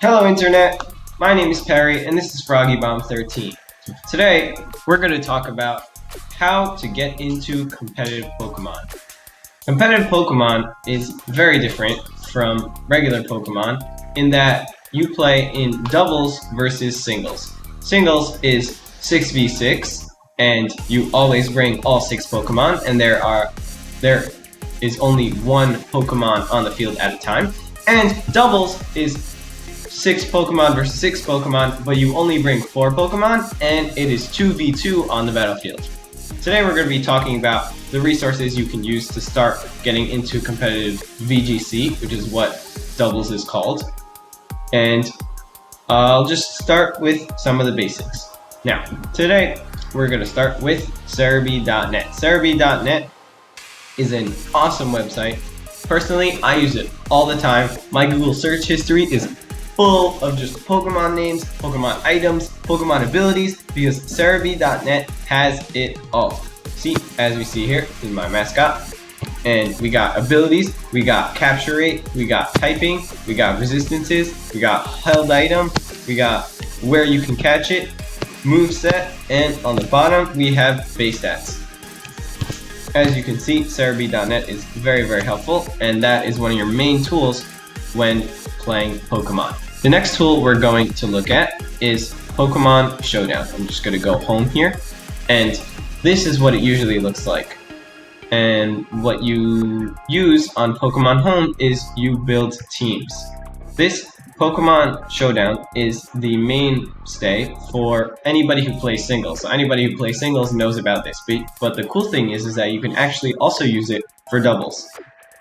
Hello Internet, my name is Perry and this is FroggyBomb13. Today, we're going to talk about how to get into competitive Pokemon. Competitive Pokemon is very different from regular Pokemon in that you play in doubles versus singles. Singles is 6v6 and you always bring all 6 Pokemon and there is only one Pokemon on the field at a time. And doubles is 6 Pokemon versus 6 Pokemon, but you only bring 4 Pokemon, and it is 2v2 on the battlefield. Today we're going to be talking about the resources you can use to start getting into competitive VGC, which is what doubles is called. And I'll just start with some of the basics. Now, today we're going to start with Cerebi.net. Cerebi.net is an awesome website. Personally, I use it all the time. My Google search history is full of just Pokemon names, Pokemon items, Pokemon abilities, because Cerebi.net has it all. See, as we see here, this is my mascot. And we got abilities, we got capture rate, we got typing, we got resistances, we got held item, we got where you can catch it, moveset, and on the bottom we have base stats. As you can see, Cerebi.net is very, very helpful, and that is one of your main tools when playing Pokemon. The next tool we're going to look at is Pokemon Showdown. I'm just going to go home here, and this is what it usually looks like. And what you use on Pokemon Home is you build teams. This Pokemon Showdown is the mainstay for anybody who plays singles. So anybody who plays singles knows about this, but the cool thing is that you can actually also use it for doubles.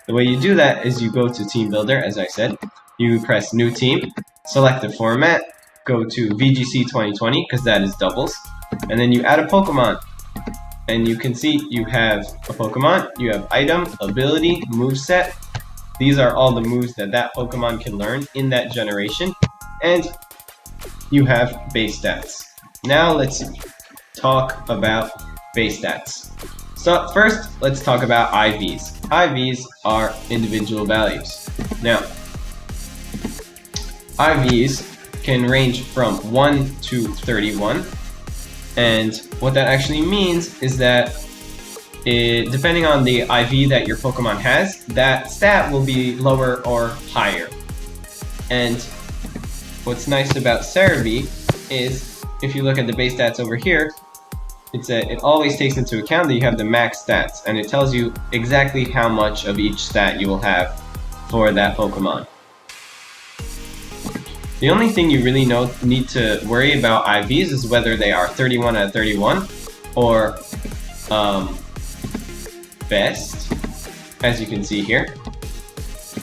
The way you do that is you go to Team Builder, as I said, you press New Team, select the format, go to VGC 2020, because that is doubles, and then you add a Pokemon. And you can see you have a Pokemon, you have item, ability, moveset. These are all the moves that Pokemon can learn in that generation, and you have base stats. Now let's talk about base stats. So first, let's talk about IVs. IVs are individual values. Now, IVs can range from 1 to 31, and what that actually means is that depending on the IV that your Pokemon has, that stat will be lower or higher. And what's nice about Cerebi is, if you look at the base stats over here, it always takes into account that you have the max stats, and it tells you exactly how much of each stat you will have for that Pokemon. The only thing you really need to worry about IVs is whether they are 31 out of 31 or best, as you can see here.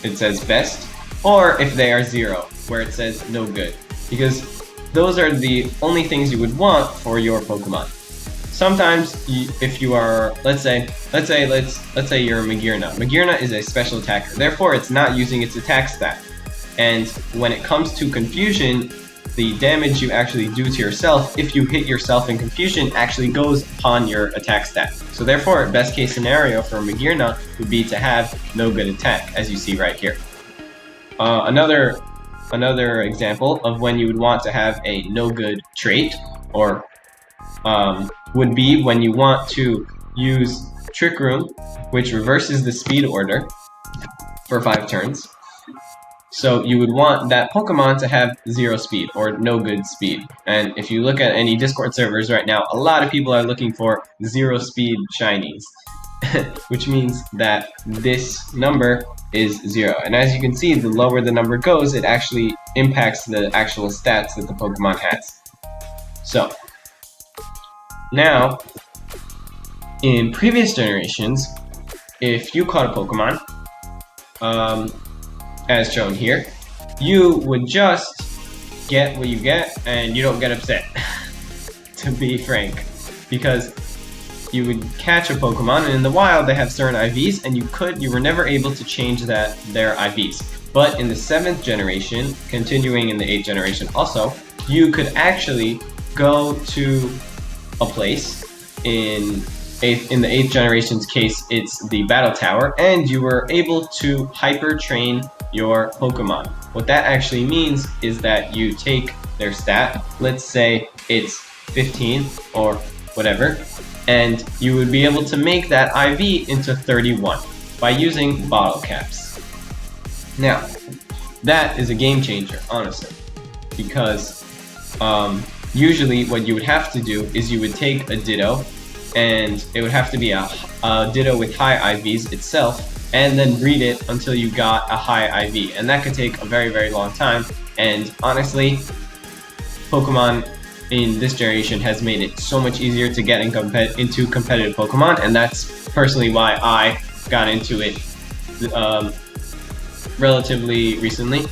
It says best, or if they are 0, where it says no good, because those are the only things you would want for your Pokemon. Sometimes, if you are, let's say you're a Magearna. Magearna is a special attacker, therefore it's not using its attack stat. And when it comes to confusion, the damage you actually do to yourself if you hit yourself in confusion actually goes upon your attack stat. So therefore, best case scenario for Magearna would be to have no good attack, as you see right here. Another example of when you would want to have a no good trait, or would be when you want to use Trick Room, which reverses the speed order for 5 turns. So you would want that Pokemon to have 0 speed, or no good speed. And if you look at any Discord servers right now, a lot of people are looking for 0 speed shinies, which means that this number is 0. And as you can see, the lower the number goes, it actually impacts the actual stats that the Pokemon has. So, now, in previous generations, if you caught a Pokemon, as shown here, you would just get what you get and you don't get upset, to be frank, because you would catch a Pokemon and in the wild they have certain IVs and you were never able to change their IVs. But in the 7th generation, continuing in the 8th generation also, you could actually go to a place in the 8th generation's case, it's the Battle Tower, and you were able to hyper train your Pokemon. What that actually means is that you take their stat, let's say it's 15 or whatever, and you would be able to make that IV into 31 by using bottle caps. Now, that is a game changer, honestly, because usually what you would have to do is you would take a Ditto, and it would have to be a Ditto with high IVs itself, and then breed it until you got a high IV, and that could take a very, very long time. And honestly, Pokemon in this generation has made it so much easier to get into competitive Pokemon, and that's personally why I got into it relatively recently,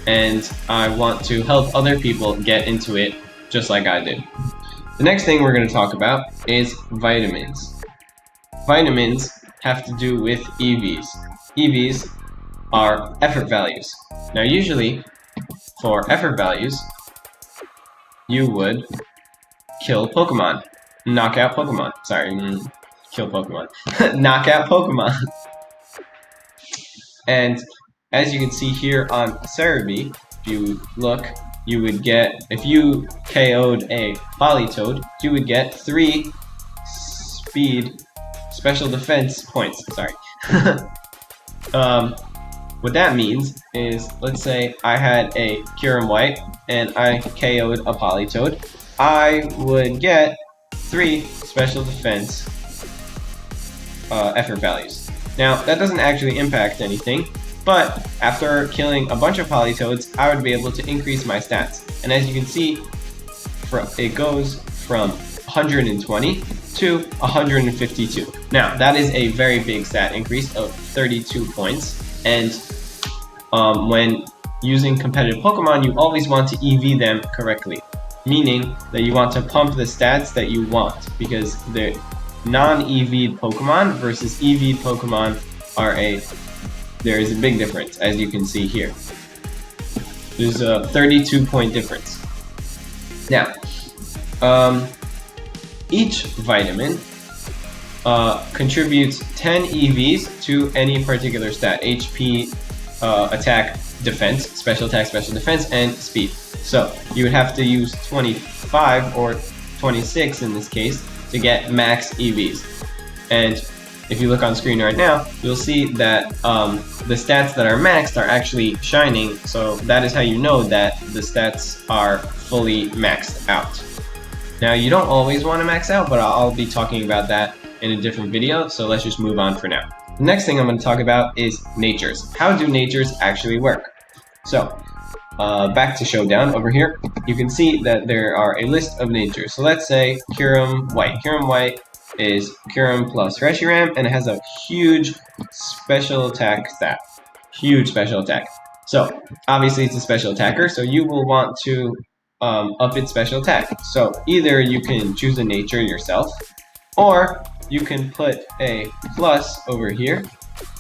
and I want to help other people get into it just like I did. The next thing we're going to talk about is vitamins. Vitamins have to do with EVs. EVs are effort values. Now usually, for effort values, you would kill Pokemon. Knock out Pokemon. Sorry, kill Pokemon. Knock out Pokemon. And as you can see here on Cerebi, if you look, you would get, if you KO'd a Politoed, you would get 3 speed special defense points. Sorry. What that means is, let's say I had a Kyurem White and I KO'd a Politoed, I would get 3 special defense effort values. Now, that doesn't actually impact anything, but after killing a bunch of Politoads, I would be able to increase my stats. And as you can see, it goes from 120 to 152. Now, that is a very big stat increase of 32 points. And when using competitive Pokemon, you always want to EV them correctly, meaning that you want to pump the stats that you want, because the non-EV'd Pokemon versus EV'd Pokemon there is a big difference, as you can see here. There's a 32-point difference. Now, each vitamin contributes 10 EVs to any particular stat: HP, attack, defense, special attack, special defense, and speed. So you would have to use 25 or 26 in this case to get max EVs. And if you look on screen right now, you'll see that the stats that are maxed are actually shining, so that is how you know that the stats are fully maxed out. Now, you don't always want to max out, but I'll be talking about that in a different video, so let's just move on for now. The next thing I'm going to talk about is natures. How do natures actually work? So, back to Showdown over here, you can see that there are a list of natures. So let's say Kyurem White. Kyurem White is Kyurem plus Reshiram, and it has a huge special attack stat. Huge special attack. So, obviously it's a special attacker, so you will want to up its special attack. So, either you can choose a nature yourself, or you can put a plus over here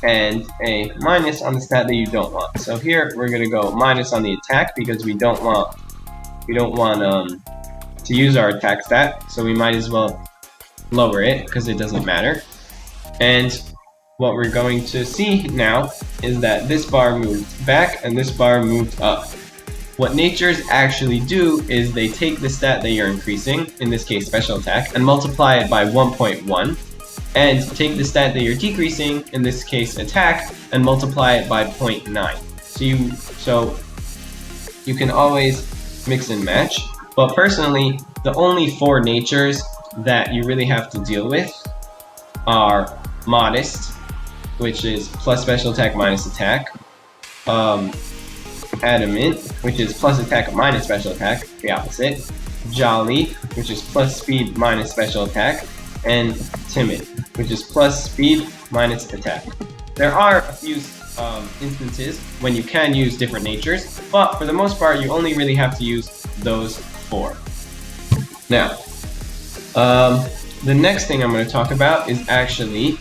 and a minus on the stat that you don't want. So here we're gonna go minus on the attack because we don't want to use our attack stat, so we might as well lower it because it doesn't matter. And what we're going to see now is that this bar moved back and this bar moved up. What natures actually do is they take the stat that you're increasing, in this case special attack, and multiply it by 1.1, and take the stat that you're decreasing, in this case attack, and multiply it by 0.9. So you can always mix and match, but personally, the only 4 natures that you really have to deal with are Modest, which is plus special attack minus attack, Adamant, which is plus attack minus special attack, the opposite, Jolly, which is plus speed minus special attack, and Timid, which is plus speed minus attack. There are a few instances when you can use different natures, but for the most part you only really have to use those 4. Now, the next thing I'm going to talk about is actually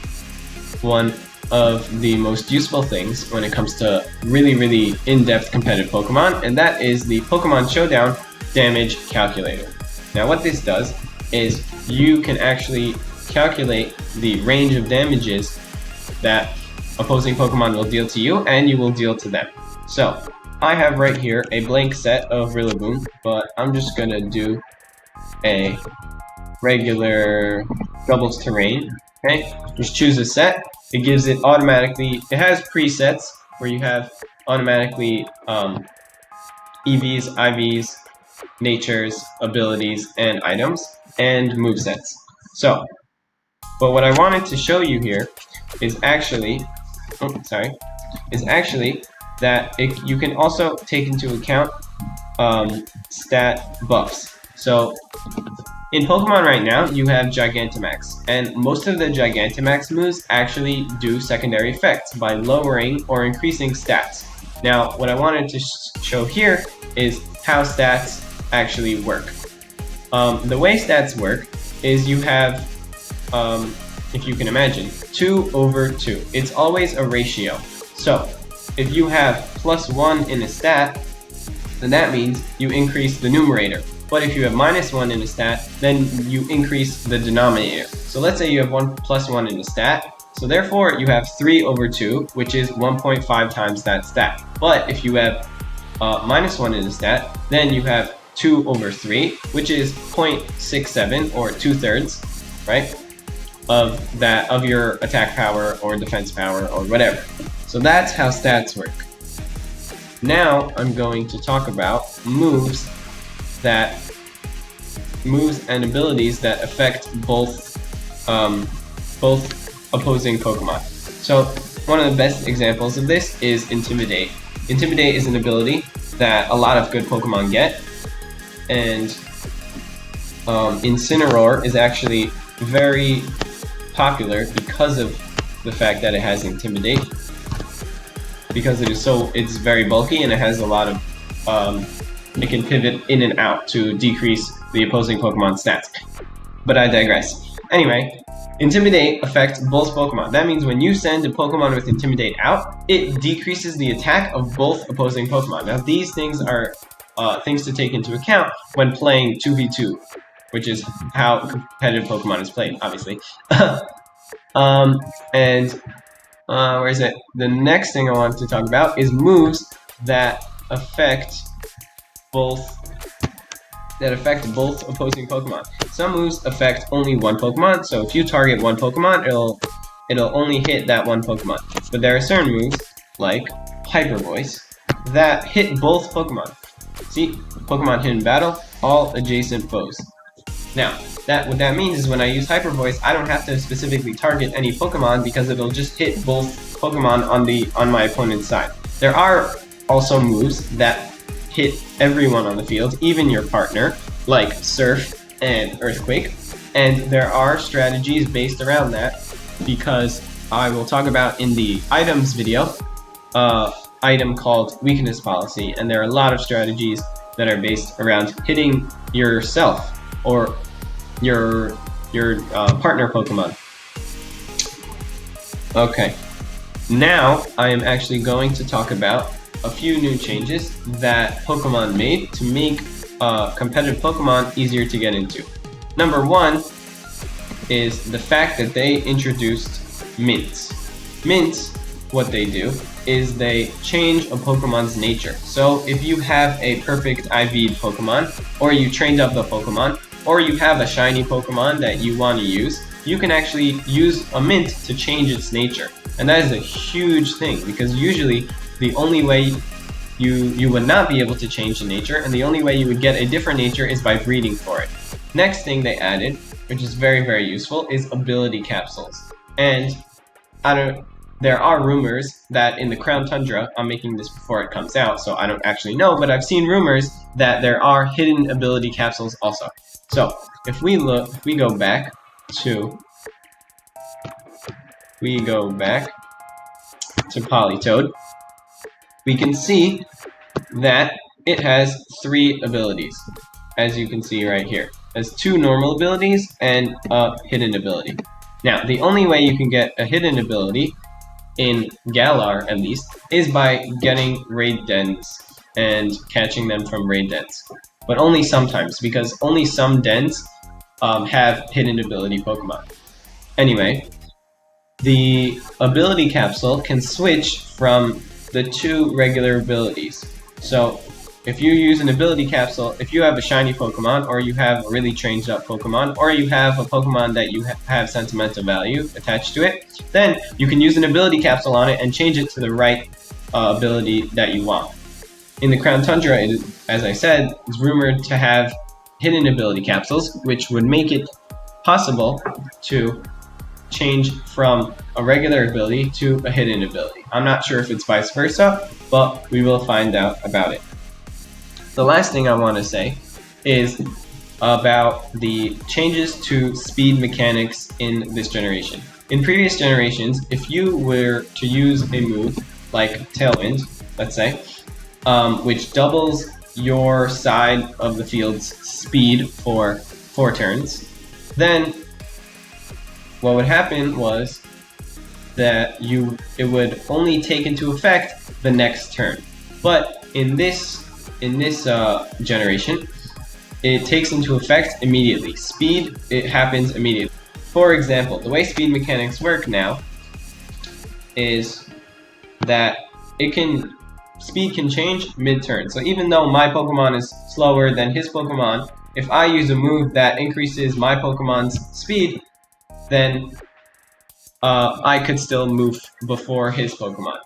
one of the most useful things when it comes to really in-depth competitive Pokemon, and that is the Pokemon Showdown damage calculator. Now what this does is you can actually calculate the range of damages that opposing Pokemon will deal to you, and you will deal to them. So, I have right here a blank set of Rillaboom, but I'm just gonna do a regular doubles terrain. Okay, just choose a set. It gives it automatically. It has presets where you have automatically EVs, IVs, natures, abilities, and items, and movesets. So, but what I wanted to show you here is actually, that you can also take into account stat buffs. So, in Pokemon right now, you have Gigantamax, and most of the Gigantamax moves actually do secondary effects by lowering or increasing stats. Now, what I wanted to show here is how stats actually work. The way stats work is you have, if you can imagine, 2 over 2. It's always a ratio. So, if you have +1 in a stat, then that means you increase the numerator. But if you have -1 in a stat, then you increase the denominator. So let's say you have +1 in a stat, so therefore you have 3 over 2, which is 1.5 times that stat. But if you have -1 in a stat, then you have 2 over 3, which is 0.67 or 2/3, right? Of your attack power or defense power or whatever. So that's how stats work. Now I'm going to talk about moves and abilities that affect both opposing Pokemon. So one of the best examples of this is Intimidate. Intimidate is an ability that a lot of good Pokemon get, and Incineroar is actually very popular because of the fact that it has Intimidate, because it's very bulky and it has a lot of it can pivot in and out to decrease the opposing Pokemon stats. But I digress. Anyway, Intimidate affects both Pokemon. That means when you send a Pokemon with Intimidate out, it decreases the attack of both opposing Pokemon. Now these things are things to take into account when playing 2v2, which is how competitive Pokemon is played, obviously. Where is it? The next thing I want to talk about is moves that affect both opposing Pokemon. Some moves affect only one Pokemon, so if you target one Pokemon, it'll only hit that one Pokemon. But there are certain moves, like Hyper Voice, that hit both Pokemon. See, Pokemon hit in battle, all adjacent foes. Now, what that means is when I use Hyper Voice, I don't have to specifically target any Pokemon because it'll just hit both Pokemon on my opponent's side. There are also moves that hit everyone on the field, even your partner, like Surf and Earthquake, and there are strategies based around that, because I will talk about in the items video, item called Weakness Policy, and there are a lot of strategies that are based around hitting yourself or your partner Pokemon. Okay, now I am actually going to talk about a few new changes that Pokemon made to make competitive Pokemon easier to get into. Number 1 is the fact that they introduced mints. Mints, what they do is they change a Pokemon's nature. So if you have a perfect IV Pokemon, or you trained up the Pokemon, or you have a shiny Pokemon that you want to use, you can actually use a mint to change its nature. And that is a huge thing, because usually the only way you would not be able to change the nature, and the only way you would get a different nature is by breeding for it. Next thing they added, which is very, very useful, is ability capsules. And there are rumors that in the Crown Tundra, I'm making this before it comes out, so I don't actually know, but I've seen rumors that there are hidden ability capsules also. So, if we go back to Politoed, we can see that it has 3 abilities, as you can see right here. It has 2 normal abilities and a hidden ability. Now, the only way you can get a hidden ability, in Galar at least, is by getting raid dens and catching them from raid dens. But only sometimes, because only some dens have hidden ability Pokemon. Anyway, the ability capsule can switch from the two regular abilities. So if you use an ability capsule, if you have a shiny Pokemon, or you have a really trained up Pokemon, or you have a Pokemon that you have sentimental value attached to it, then you can use an ability capsule on it and change it to the right ability that you want. In the Crown Tundra, it is, as I said, is rumored to have hidden ability capsules, which would make it possible to change from a regular ability to a hidden ability. I'm not sure if it's vice versa, but we will find out about it. The last thing I want to say is about the changes to speed mechanics in this generation. In previous generations, if you were to use a move like Tailwind, let's say, which doubles your side of the field's speed for 4 turns, then what would happen was that it would only take into effect the next turn. But in this generation, it takes into effect immediately. Speed, it happens immediately. For example, the way speed mechanics work now is that speed can change mid-turn. So even though my Pokemon is slower than his Pokemon, if I use a move that increases my Pokemon's speed, then I could still move before his Pokemon.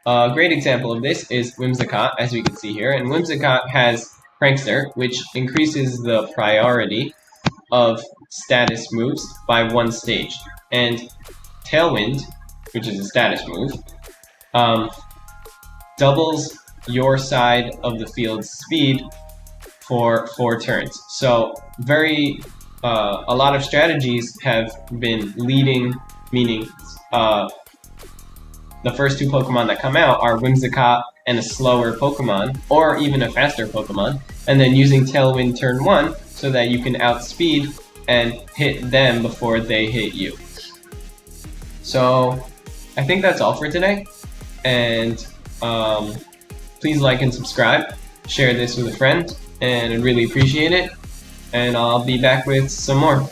A great example of this is Whimsicott, as you can see here, and Whimsicott has Prankster, which increases the priority of status moves by 1 stage, and Tailwind, which is a status move, doubles your side of the field's speed for 4 turns. So a lot of strategies have been leading, meaning the first 2 Pokemon that come out are Whimsicott and a slower Pokemon, or even a faster Pokemon, and then using Tailwind turn 1 so that you can outspeed and hit them before they hit you. So I think that's all for today, and please like and subscribe, share this with a friend, and I'd really appreciate it, and I'll be back with some more.